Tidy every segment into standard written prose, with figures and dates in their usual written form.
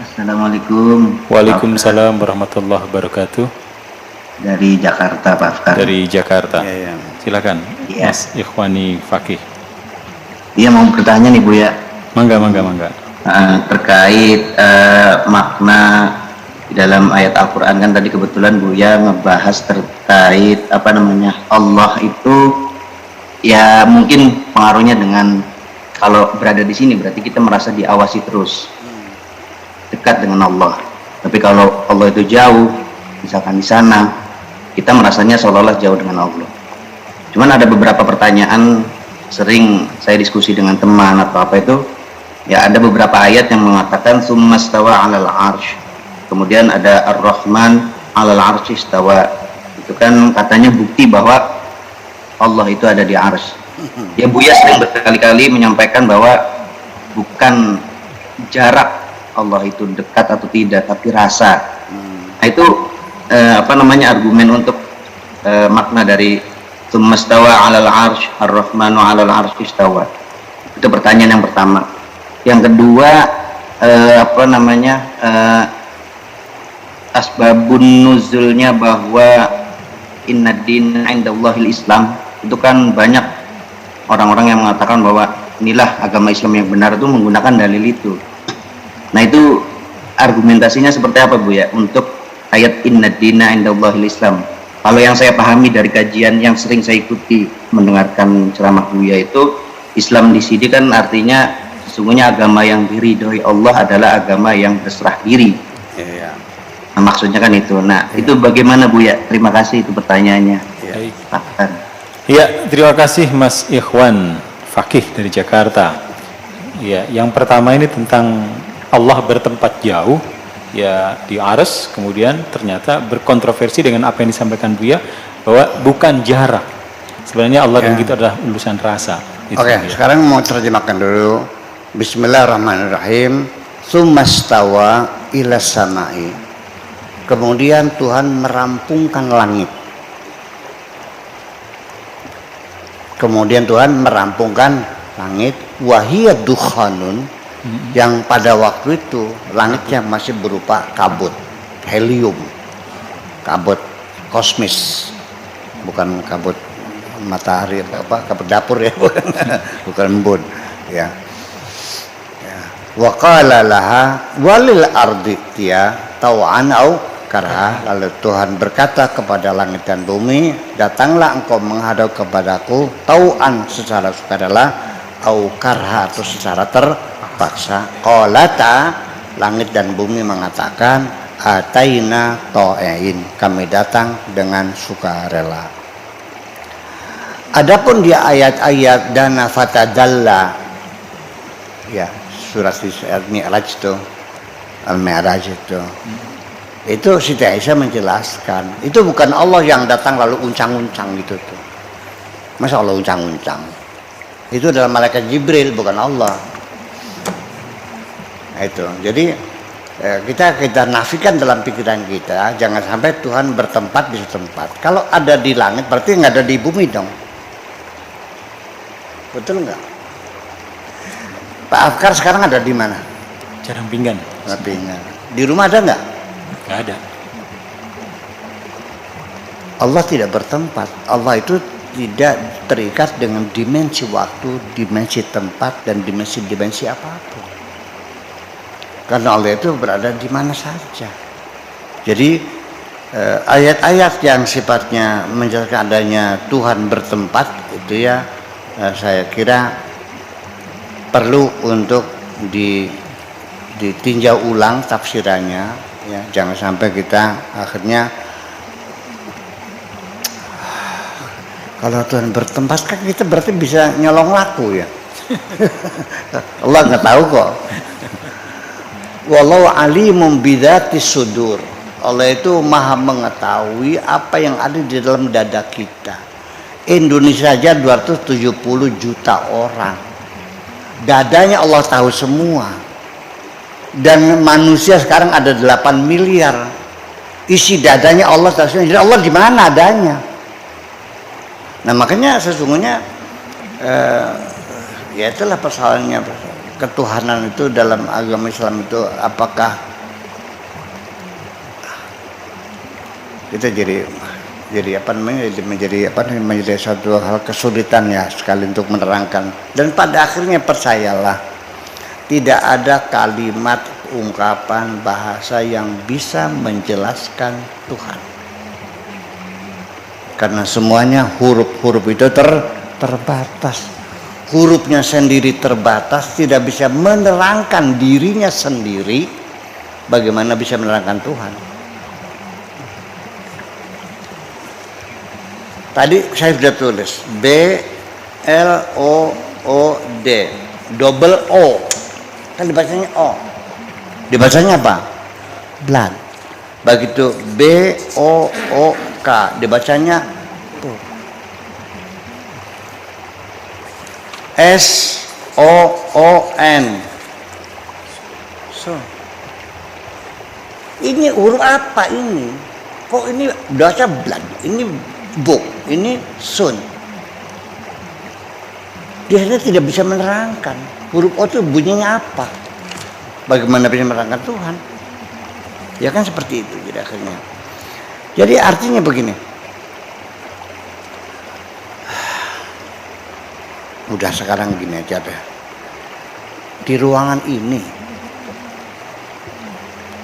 Assalamualaikum. Pak Afkar. Waalaikumsalam warahmatullahi wabarakatuh. Dari Jakarta, Pak Afkar. Dari Jakarta. Ya. Silakan, Iya. Mas Ikhwani Fakih. Dia mau bertanya nih Bu ya, Mangga. terkait makna di dalam ayat Al-Quran. Kan tadi kebetulan Bu ya ngebahas terkait Allah itu ya mungkin pengaruhnya dengan kalau berada di sini berarti kita merasa diawasi terus, dekat dengan Allah. Tapi kalau Allah itu jauh, misalkan di sana, kita merasanya seolah-olah jauh dengan Allah. Cuman ada beberapa pertanyaan sering saya diskusi dengan teman atau apa itu, ya ada beberapa ayat yang mengatakan summastawa 'alal 'arsy. Kemudian ada Ar-Rahman 'alal 'arsy istawa. Itu kan katanya bukti bahwa Allah itu ada di 'arsy. Ya Buya sering berkali-kali menyampaikan bahwa bukan jarak Allah itu dekat atau tidak, tapi rasa. Nah itu argumen untuk makna dari tsummastawa 'alal 'arsy ar-rahmanu 'alal 'arsy istawa. Itu pertanyaan yang pertama. Yang kedua asbabun nuzulnya bahwa inna din 'indallahil Islam. Itu kan banyak orang-orang yang mengatakan bahwa inilah agama Islam yang benar, itu menggunakan dalil itu. Nah itu argumentasinya seperti apa Bu ya untuk ayat inna dina indallahil Islam? Kalau yang saya pahami dari kajian yang sering saya ikuti mendengarkan ceramah Buya itu, Islam di sini kan artinya sesungguhnya agama yang diridhoi Allah adalah agama yang berserah diri. Ya. Nah, maksudnya kan itu. Nah itu bagaimana Buya? Terima kasih itu pertanyaannya. Baik. Pakar. Ya, terima kasih Mas Ikhwan Fakih dari Jakarta. Ya, yang pertama ini tentang Allah bertempat jauh, ya di arsy, kemudian ternyata berkontroversi dengan apa yang disampaikan Buya bahwa bukan jarak. Sebenarnya Allah dan kita adalah urusan rasa. Oke, sekarang mau terjemahkan dulu. Bismillahirrahmanirrahim. Tsummastawa ilas samai. Kemudian Tuhan merampungkan langit. Kemudian Tuhan merampungkan langit. Wahiyad dukhanun. Yang pada waktu itu langitnya masih berupa kabut helium, kabut kosmis, bukan kabut matahari kabut dapur ya, bukan embun ya. Wa qala laha walil ardi tiya tau'an au karha. Lalu Tuhan berkata kepada langit dan bumi, datanglah engkau menghadap kepadaku tau'an secara sukarela, au karha atau secara terpaksa. Qalata, langit dan bumi mengatakan, ataina ta'in, kami datang dengan sukarela. Adapun di ayat-ayat dana fatadalla, ya surat Al-Mi'raj itu, Al-Mi'raj itu Siti Aisyah menjelaskan, itu bukan Allah yang datang lalu uncang-uncang gitu tuh. Masa Allah uncang-uncang? Itu adalah malaikat Jibril, bukan Allah. Itu. Jadi kita nafikan dalam pikiran kita, jangan sampai Tuhan bertempat di tempat. Kalau ada di langit berarti nggak ada di bumi dong. Betul nggak? Pak Afkar sekarang ada di mana? Jarang pinggan. Pinggan. Di rumah ada nggak? Nggak ada. Allah tidak bertempat. Allah itu tidak terikat dengan dimensi waktu, dimensi tempat, dan dimensi apapun. Karena Allah itu berada di mana saja. Jadi ayat-ayat yang sifatnya menjelaskan adanya Tuhan bertempat itu ya saya kira perlu untuk ditinjau ulang tafsirannya ya. Jangan sampai kita akhirnya kalau Tuhan bertempat kan kita berarti bisa nyolong laku ya. Allah nggak tahu kok. Wallahu alimun bidzatis sudur. Allah itu maha mengetahui apa yang ada di dalam dada kita. Indonesia saja 270 juta orang. Dadanya Allah tahu semua. Dan manusia sekarang ada 8 miliar. Isi dadanya Allah tahu semua. Jadi Allah di mana adanya? Nah makanya sesungguhnya ya itulah persoalannya. Ketuhanan itu dalam agama Islam itu apakah itu jadi apa namanya, menjadi satu hal kesulitan ya sekali untuk menerangkan. Dan pada akhirnya percayalah, tidak ada kalimat, ungkapan, bahasa yang bisa menjelaskan Tuhan, karena semuanya huruf-huruf itu terbatas. Hurufnya sendiri terbatas, tidak bisa menerangkan dirinya sendiri. Bagaimana bisa menerangkan Tuhan? Tadi saya sudah tulis B L O O D, double O, kan dibacanya O, dibacanya apa? Blood. Begitu B O O K, dibacanya O. S O O N. So, ini huruf apa ini? Kok ini baca blood? Ini book, ini sun. Dia tidak bisa menerangkan huruf O itu bunyinya apa. Bagaimana bisa menerangkan Tuhan? Ya kan seperti itu jadi akhirnya. Jadi artinya begini. Udah sekarang gini aja deh. Di ruangan ini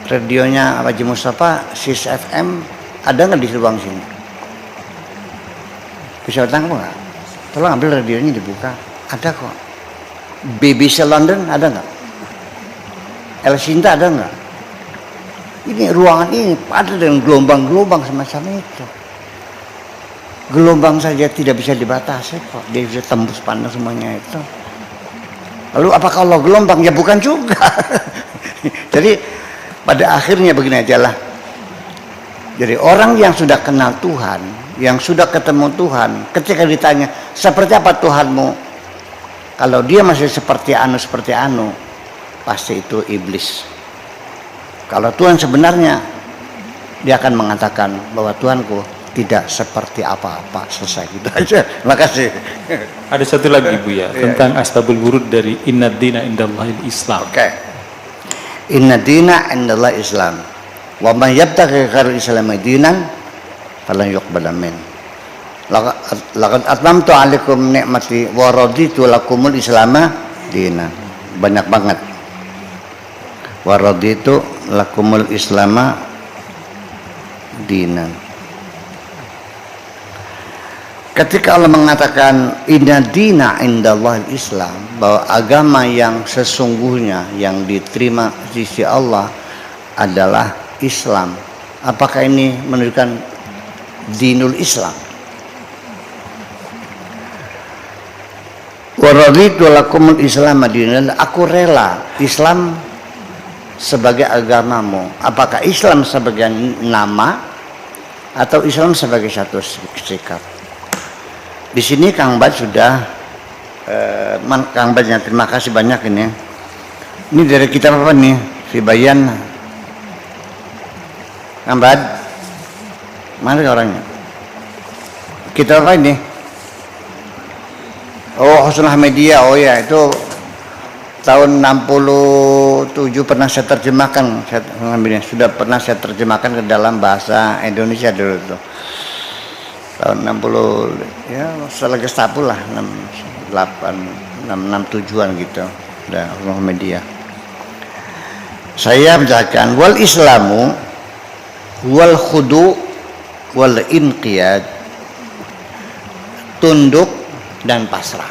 radionya Haji Mustafa Sis FM ada nggak di ruang sini? Bisa datang nggak? Tolong ambil radionya dibuka. Ada kok. BBC London ada nggak? El Sinta ada nggak? Ini ruangan ini ada dengan gelombang-gelombang semacam itu. Gelombang saja tidak bisa dibatasi kok, dia bisa tembus panas semuanya itu. Lalu apakah Allah gelombang? Ya bukan juga. Jadi pada akhirnya begini aja lah. Jadi orang yang sudah kenal Tuhan, yang sudah ketemu Tuhan, ketika ditanya seperti apa Tuhanmu, kalau dia masih seperti anu, pasti itu iblis. Kalau Tuhan sebenarnya, dia akan mengatakan bahwa Tuhanku tidak seperti apa-apa. Selesai gitu aja. Makasih. Ada satu lagi Bu ya, tentang asbabul wurud dari inna dina indallahil Islam. Oke. Inna dina indallahi Islam. Wa man yabtaghi ghairal Islam dinan falan yuqbala min. Laqad atmamtu 'alaikum ni'mati wa raditu lakumul Islama dinan. Banyak banget. Wa raditu lakumul Islama dinan. Ketika Allah mengatakan inna dina indallahil Islam, bahwa agama yang sesungguhnya yang diterima di sisi Allah adalah Islam, apakah ini menunjukkan dinul Islam? Wa raditu lakumul Islam dinan, aku rela Islam sebagai agamamu. Apakah Islam sebagai nama atau Islam sebagai satu sikap? Di sini Kang Bad sudah Kang Badnya terima kasih banyak ini. Ini dari kitab apa nih? Si Bayan. Kang Bad, mana orangnya? Kitab apa ini? Oh, Husnul Media. Oh ya, itu tahun 67 pernah saya terjemahkan. Sudah pernah saya terjemahkan ke dalam bahasa Indonesia dulu tuh. Tahun 60 ya setelah Gestapo lah, 67-an gitu. Udah Husnul Media. Saya menjelaskan wal Islamu wal khudu wal inqiyad, tunduk dan pasrah,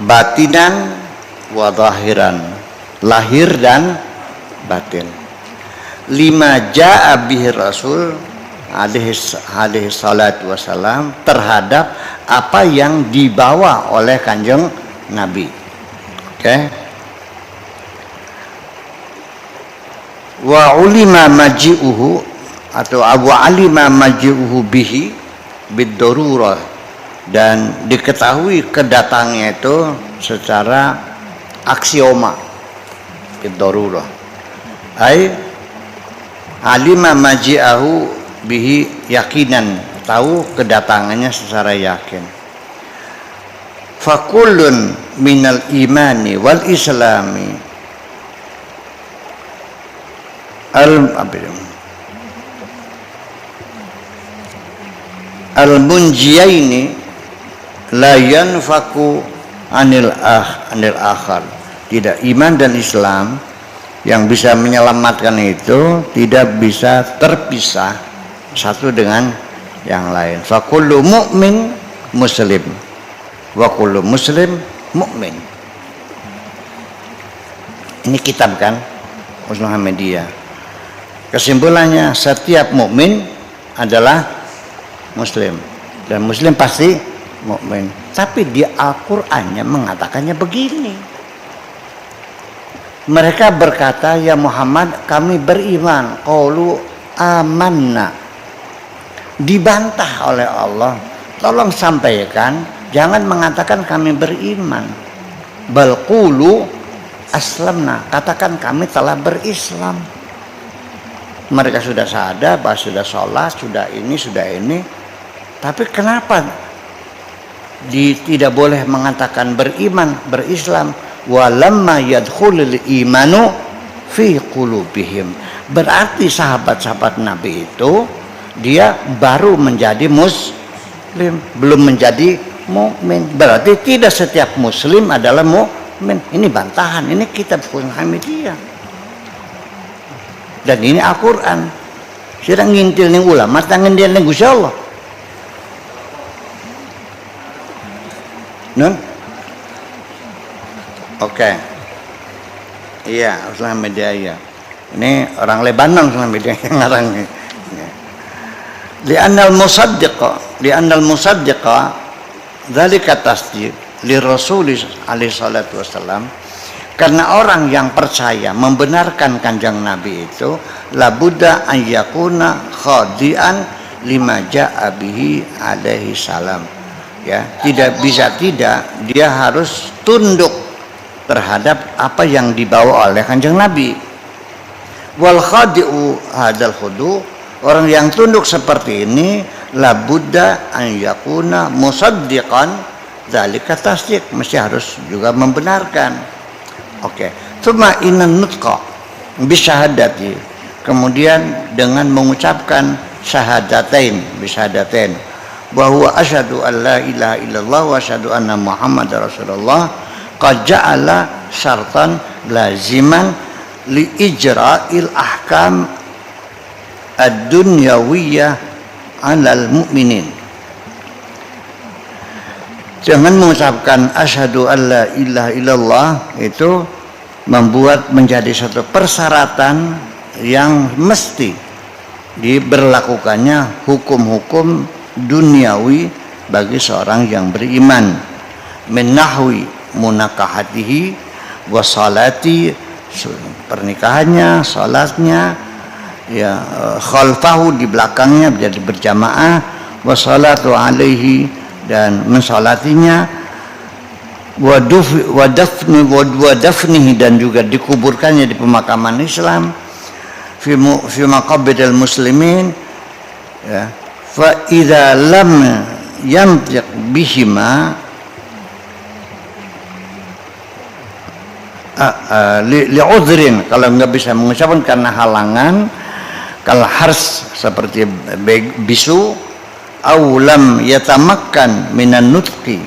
batinan wa zahiran, lahir dan batin. Lima ja'a bihi Rasul alaihi salatu wassalam, terhadap apa yang dibawa oleh Kanjeng Nabi. Oke. Wa ulima maji'uhu atau Abu alima maji'uhu bihi bid-darurah, dan diketahui kedatangnya itu secara aksioma, bid-darurah. Ai alima maji'ahu bihi yakinan, tahu kedatangannya secara yakin. Fakullun minal imani wal islami al-munjiyaini la yanfaku anil akhar. Tidak, iman dan Islam yang bisa menyelamatkan itu tidak bisa terpisah satu dengan yang lain. Fa kullu mu'min muslim wa kullu muslim mu'min. Ini kitab kan Usul Hamidiyah. Kesimpulannya setiap mukmin adalah muslim dan muslim pasti mukmin. Tapi di Al-Qur'annya mengatakannya begini. Mereka berkata, ya Muhammad, kami beriman. Qaulu amanna. Dibantah oleh Allah. Tolong sampaikan, jangan mengatakan kami beriman. Bal qulu aslamna. Katakan kami telah berislam. Mereka sudah sadar, bahwa sudah sholat, sudah ini. Tapi kenapa tidak boleh mengatakan beriman, berislam? Walamma yadkhulul imanu fi qulubihim. Berarti sahabat-sahabat Nabi itu dia baru menjadi muslim, belum menjadi mukmin. Berarti tidak setiap muslim adalah mukmin. Ini bantahan, ini kitab Usul Hamidiyah. Dan ini Al-Qur'an. Sedang ngintil ning ulama tangan dia ning Gusti Allah. Nun? Oke. Iya, Usul Hamidiyah ya. Ini orang Lebanon Usul Hamidiyah yang ngarangnya. Li'annal musaddiqa dzalika tasdiq li Rasul alaihi salatu wasallam. Karena orang yang percaya membenarkan kanjeng Nabi itu labudda an yakuna khadi'an lima ja'a bihi alaihi salam. Ya, tidak bisa tidak, dia harus tunduk terhadap apa yang dibawa oleh kanjeng Nabi. Wal khadi'u hadal khudu, orang yang tunduk seperti ini labudda an yakuna musaddiqan dzalika tasdiq, mesti harus juga membenarkan. Oke. Tsumma innan nutqa bisyahadati, kemudian dengan mengucapkan syahadatain bahwa asyhadu an la ilaha illallah wa asyhadu anna muhammadar rasulullah qad ja'ala syartan laziman li ijra'il ahkam ad-dunyawiyyah 'alal mu'minin. Jangan mengucapkan asyhadu an la ilaha illallah itu membuat menjadi satu persyaratan yang mesti diberlakukannya hukum-hukum duniawi bagi seorang yang beriman. Min nahwi munakahatihi wa salati, pernikahannya, salatnya, ya khalfahu, di belakangnya menjadi berjamaah, wa salatu alaihi, dan mensalatinya, wa dafnihi, dan juga dikuburkannya di pemakaman Islam, fi maqabiril muslimin, ya. Fa idza lam yantiq bihima li'udhrin, kalau nggak bisa mengucapkan karena halangan, kal hars seperti bisu, au lam yatamakkan minan nutqi,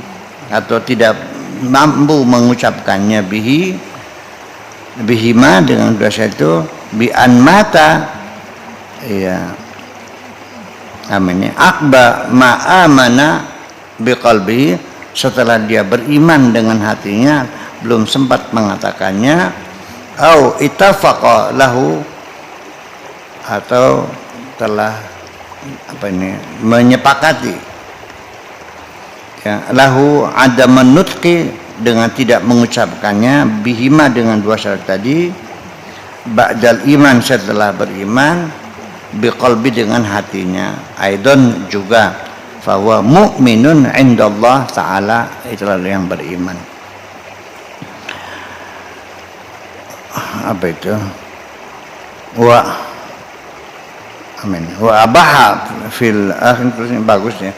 atau tidak mampu mengucapkannya bihima dengan dosa itu, bi an mata, ya amin, akba ma'amana biqalbi, setelah dia beriman dengan hatinya belum sempat mengatakannya, au ittafaqa lahu, atau telah menyepakati, ya, lahu adaman nutqi, dengan tidak mengucapkannya, bihima dengan dua syarat tadi, ba'dal iman, setelah beriman, biqalbi dengan hatinya, aidon juga, fahuwa mu'minun indallah ta'ala, itulah yang beriman. Apa itu? Wa amin. Wa abaha fil akhir, terusnya bagus ya.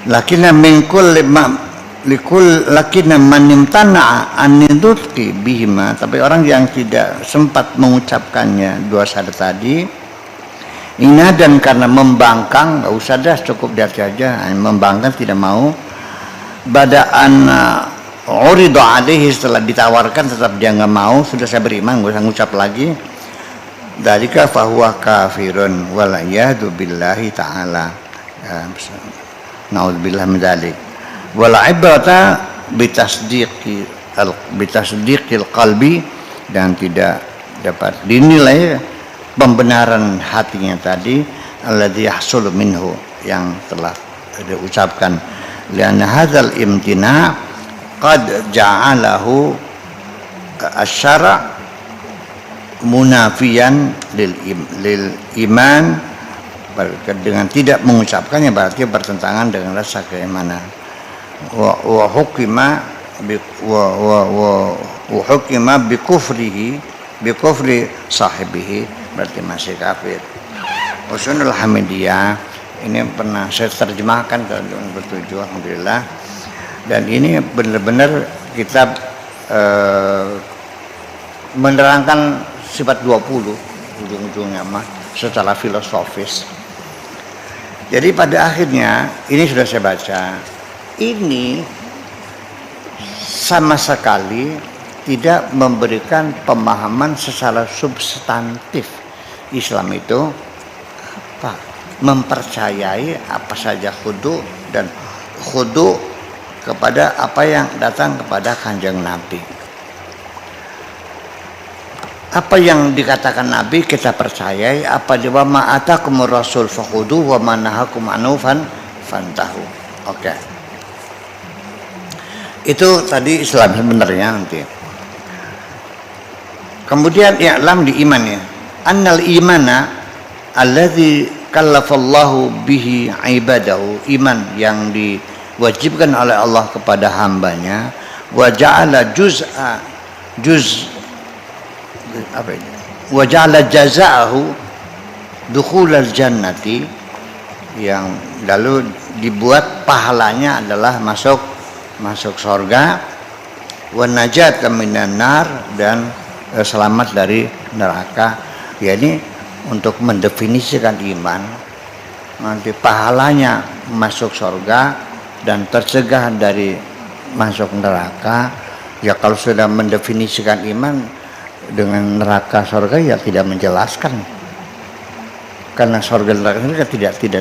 Lakinna min kulli lakinna man imtana'a an nutqi bihima, tapi orang yang tidak sempat mengucapkannya dua syarat tadi, Inadan karena membangkang, nggak usah dah, cukup dia aja. Membangkang tidak mau. Badaan uridu alaihi, setelah ditawarkan tetap dia nggak mau. Sudah saya beriman, nggak usah ngucap lagi. Dalika fahuwa kafirun wal iyadu billahi ta'ala. Naudzubillah min dzalik. Wal ibrata bitasdiqil qalbi, dan tidak dapat dinilai pembenaran hatinya tadi, alladzi yahsulu minhu, yang telah diucapkan. Lianna hadzal imtina qad ja'alahu asy-syara' munafiyan lil iman. Dengan tidak mengucapkannya berarti bertentangan dengan rasa keimanan. Wa hukima bi kufrihi bi kufri sahibihi, berarti masih kafir. Usulul Hamidiyah ini pernah saya terjemahkan ke tahun ke-7, alhamdulillah. Dan ini benar-benar kitab menerangkan sifat 20 ujung-ujungnya mah secara filosofis. Jadi pada akhirnya ini sudah saya baca, ini sama sekali tidak memberikan pemahaman secara substantif. Islam itu apa? Mempercayai apa saja khudu, dan khudu kepada apa yang datang kepada Kanjeng Nabi. Apa yang dikatakan Nabi kita percayai, apa di wa ma atakumur rasul fakhudu wa ma nahakum anhu fantahu. Oke. Itu tadi Islam sebenarnya nanti. Kemudian i'lam di iman ya. Annal imana alladzi kallafallahu bihi ibadahu, iman yang diwajibkan oleh Allah kepada hambanya, wa ja'ala wa ja'ala jazaahu dukhulal jannati, yang lalu dibuat pahalanya adalah masuk surga, wa najat minan nar, dan selamat dari neraka. Ya, ini untuk mendefinisikan iman, nanti pahalanya masuk surga dan tercegah dari masuk neraka. Ya kalau sudah mendefinisikan iman dengan neraka surga, ya tidak menjelaskan, karena surga neraka ini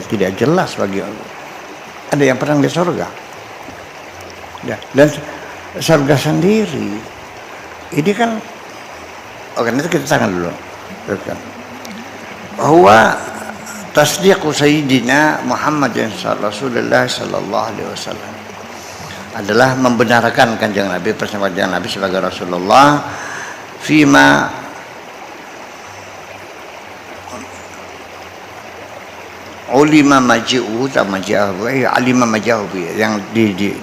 tidak jelas bagi Allah. Ada yang pernah lihat surga? Ya, dan surga sendiri ini kan, oke, nanti kita tangan dulu. Bahwa tasdiqu sayyidina Muhammadin Rasulullah sallallahu alaihi wasallam adalah membenarkan Kanjeng Nabi, bersama Kanjeng Nabi sebagai Rasulullah, fima ulima maji'u alima maji'u, yang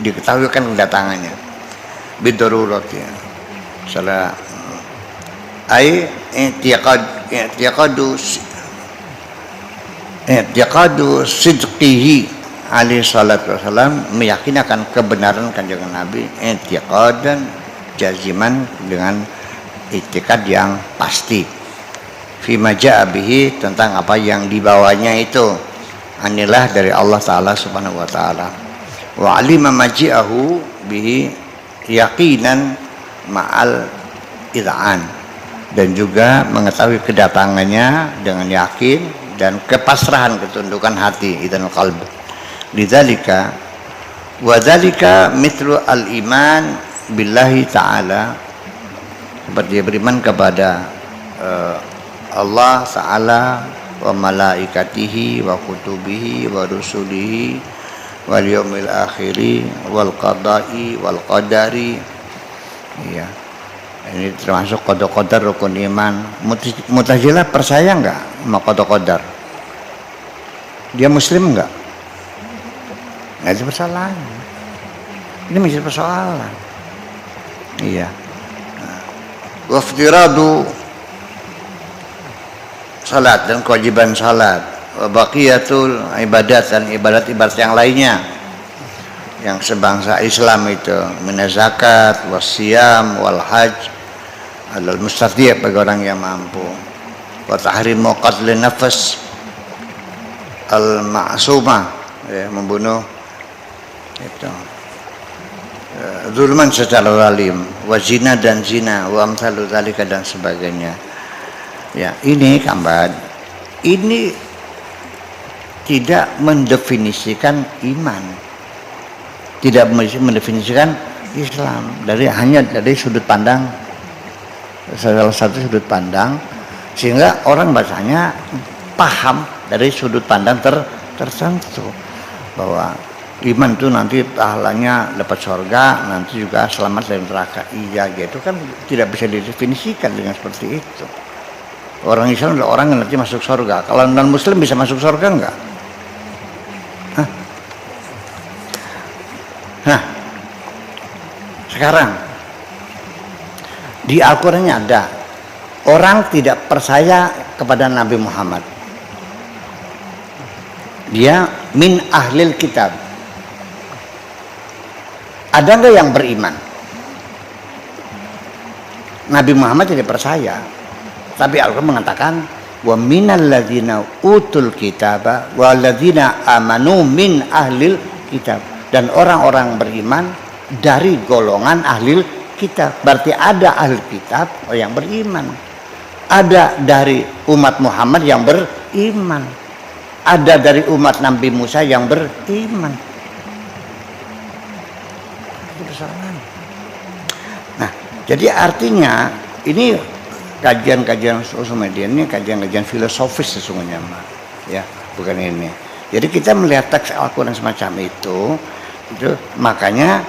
diketahui kan kedatangannya bidarurat, ya salah ai i'tiqadu sidqihi alaihi salatu wasalam, meyakini akan kebenaran Kanjeng Nabi, i'tiqadan jaziman, dengan i'tiqad yang pasti, fima ja'a bihi, tentang apa yang dibawanya itu, anilah dari Allah Ta'ala subhanahu wa ta'ala, wa alima maji'ahu bihi yaqinan ma'al id'an, dan juga mengetahui kedatangannya dengan yakin dan kepasrahan, ketundukan hati, idzanul qalb. Lidzalika wa dzalika mithlu al-iman billahi ta'ala, seperti beriman kepada Allah Ta'ala, wa malaikatihi wa kutubihi wa rusulihi wal yaumil akhiri wal qada'i wal qadari. Ya, ini termasuk qada-qadar, rukun iman. Mu'tazilah percaya enggak sama qada-qadar? Dia muslim enggak? Enggak ada persoalan. Ini menjadi persoalan. Iya. Wa iftiradu salat, dan kewajiban salat, wa baqiyatul ibadat, dan ibadat-ibadat yang lainnya yang sebangsa Islam itu, minaz zakat, wasiyam, wal hajj alal mustati', bagi orang yang mampu, wa tahrimu qatlin nafas, al-ma'sumah, ya, membunuh itu zulman secara zalim, wa zina dan zina, wa amsalu dzalika dan sebagainya. Ya, ini Kamban, ini tidak mendefinisikan iman, tidak mendefinisikan Islam, hanya dari sudut pandang, salah satu sudut pandang, sehingga orang bacanya paham dari sudut pandang tertentu bahwa iman itu nanti pahalanya dapat surga, nanti juga selamat dari neraka. Iya, gitu kan tidak bisa didefinisikan dengan seperti itu. Orang Islam adalah orang yang nanti masuk surga. Kalau non Muslim bisa masuk surga enggak? Hah? Nah, sekarang di Al-Qurannya ada orang tidak percaya kepada Nabi Muhammad, dia min ahlil kitab. Ada nggak yang beriman? Nabi Muhammad tidak percaya, tapi Al-Quran mengatakan wa minal ladzina utul kitaba wal ladzina amanu min ahlil kitab, dan orang-orang beriman dari golongan ahlil kitab. Berarti ada ahli kitab yang beriman, ada dari umat Muhammad yang beriman, ada dari umat Nabi Musa yang beriman. Itu persoalan. Nah, jadi artinya ini kajian-kajian sosial media ini kajian-kajian filosofis sesungguhnya, ya, bukan ini. Jadi kita melihat teks Al-Quran semacam itu makanya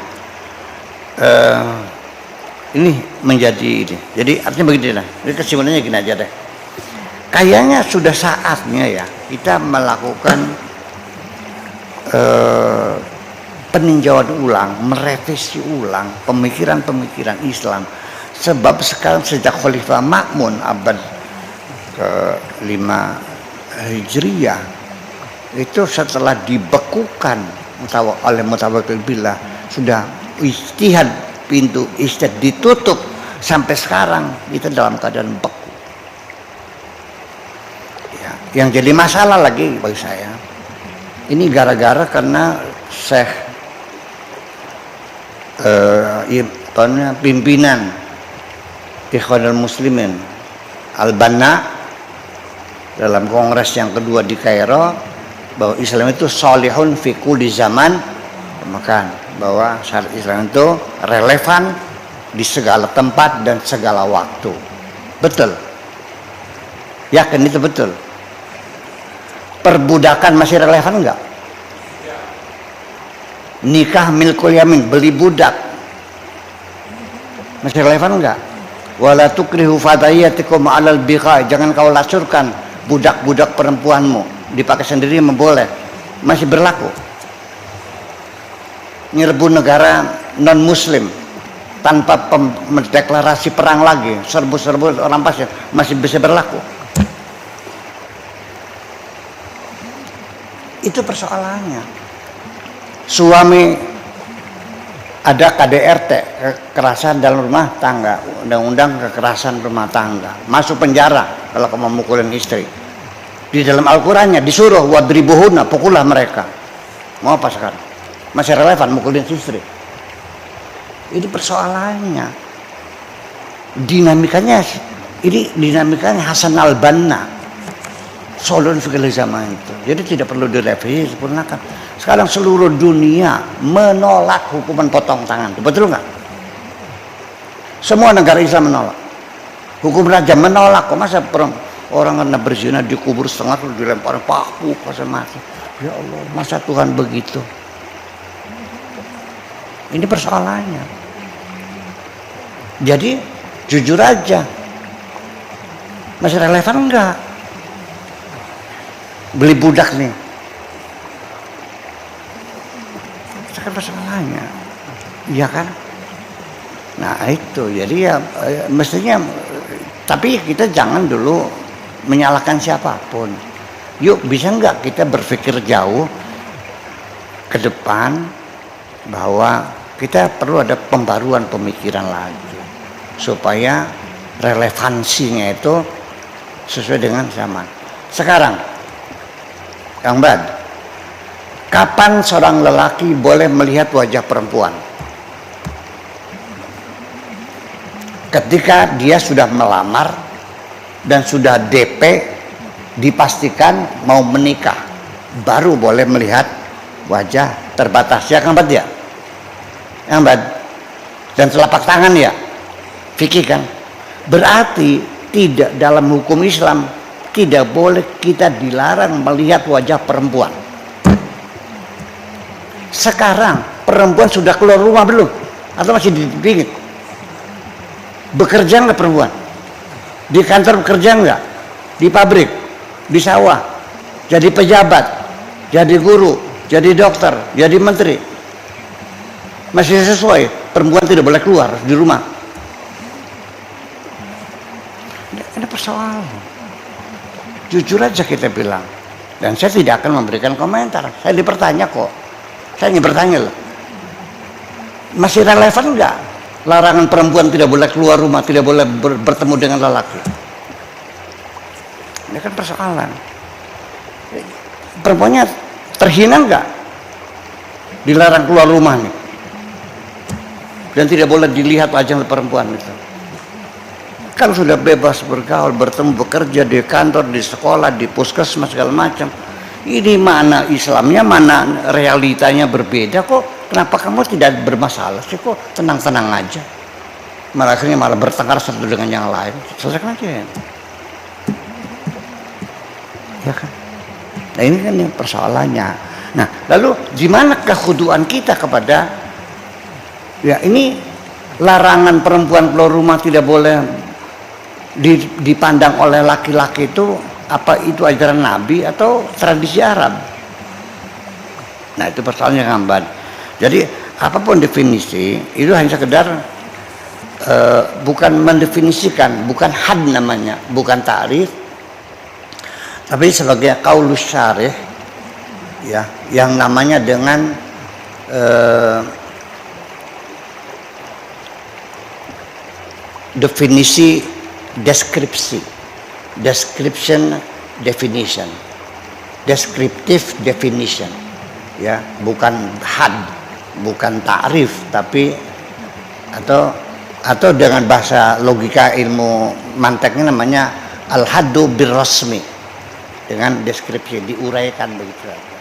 ini menjadi ini. Jadi artinya begini lah. Jadi kesimpulannya gini aja deh. Kayaknya sudah saatnya ya kita melakukan peninjauan ulang, merevisi ulang pemikiran-pemikiran Islam. Sebab sekarang sejak Khalifah Ma'mun abad ke-5 Hijriyah itu setelah dibekukan oleh Mutawakkil Billah, sudah ijtihad, pintu ijtihad ditutup, sampai sekarang kita dalam keadaan beku. Ya, yang jadi masalah lagi bagi saya ini gara-gara karena Syekh pimpinan Ikhwanul Muslimin Al-Banna dalam kongres yang kedua di Kairo bahwa Islam itu solihun fi kulli zaman makan, bahwa syariat Islam itu relevan di segala tempat dan segala waktu. Betul? Yakin itu betul? Perbudakan masih relevan enggak? Nikah milkul yamin, beli budak, masih relevan enggak? Wala tukrihu fatayatikum 'alal bigha, jangan kau lacurkan budak-budak perempuanmu, dipakai sendiri memboleh, masih berlaku. Nyerbu negara non muslim tanpa deklarasi perang lagi, serbu-serbu orang pasir, masih bisa berlaku. Itu persoalannya. Suami ada KDRT, kekerasan dalam rumah tangga, undang-undang kekerasan rumah tangga, masuk penjara kalau kamu memukulin istri. Di dalam Al-Qurannya disuruh wadribuhunna, pukullah mereka. Mau apa sekarang? Masih relevan mukulin istri? Ini persoalannya. Dinamikanya Hasan Al-Banna, Solun fikih zaman itu. Jadi tidak perlu direvisi, sempurnakan. Sekarang seluruh dunia menolak hukuman potong tangan. Betul nggak? Semua negara Islam menolak. Hukum rajam menolak. Kok masa orang kena berzina dikubur setengah terus dilempar paku pasal mati? Ya Allah, masa Tuhan begitu? Ini persoalannya. Jadi jujur aja, masih relevan enggak beli budak nih? Sekarang persoalannya, iya kan? Nah itu, jadi ya mestinya, tapi kita jangan dulu menyalahkan siapapun. Yuk, bisa enggak kita berpikir jauh ke depan bahwa kita perlu ada pembaruan pemikiran lagi supaya relevansinya itu sesuai dengan zaman. Sekarang Kang Bad, kapan seorang lelaki boleh melihat wajah perempuan? Ketika dia sudah melamar dan sudah DP, dipastikan mau menikah, baru boleh melihat wajah terbatas, ya Kang Bad ya? Kang Bad, dan telapak tangan ya, fikih kan? Berarti tidak, dalam hukum Islam tidak boleh kita dilarang melihat wajah perempuan. Sekarang perempuan sudah keluar rumah belum? Atau masih di bekerja nggak perempuan? Di kantor bekerja nggak? Di pabrik, di sawah, jadi pejabat, jadi guru, jadi dokter, jadi menteri. Masih sesuai, perempuan tidak boleh keluar di rumah. Ini persoalan. Jujur aja kita bilang. Dan saya tidak akan memberikan komentar. Saya dipertanya kok. Saya ingin bertanya loh. Masih relevan nggak larangan perempuan tidak boleh keluar rumah, tidak boleh bertemu dengan lelaki? Ini kan persoalan. Perempuannya terhina nggak? Dilarang keluar rumah nih. Dan tidak boleh dilihat wajah perempuan itu. Kan sudah bebas bergaul, bertemu, bekerja di kantor, di sekolah, di puskesmas segala macam. Ini mana Islamnya, mana realitanya berbeda kok? Kenapa kamu tidak bermasalah sih kok? Tenang-tenang aja. Malah akhirnya malah bertengkar satu dengan yang lain. Selesaikan aja. Ya kan? Nah ini kan yang persoalannya. Nah lalu gimana kekhuduan kita kepada, ya ini larangan perempuan keluar rumah tidak boleh dipandang oleh laki-laki itu, apa itu ajaran Nabi atau tradisi Arab? Nah itu persoalannya Kang Bad. Jadi apapun definisi itu hanya sekedar bukan mendefinisikan, bukan had namanya, bukan ta'rif, tapi sebagai qaulus syarih, ya, yang namanya dengan definisi deskripsi, description, definition, descriptive definition, ya, bukan had, bukan ta'rif, tapi atau dengan bahasa logika ilmu manteknya namanya al-haddu birrasmi, dengan deskripsi diuraikan begitu.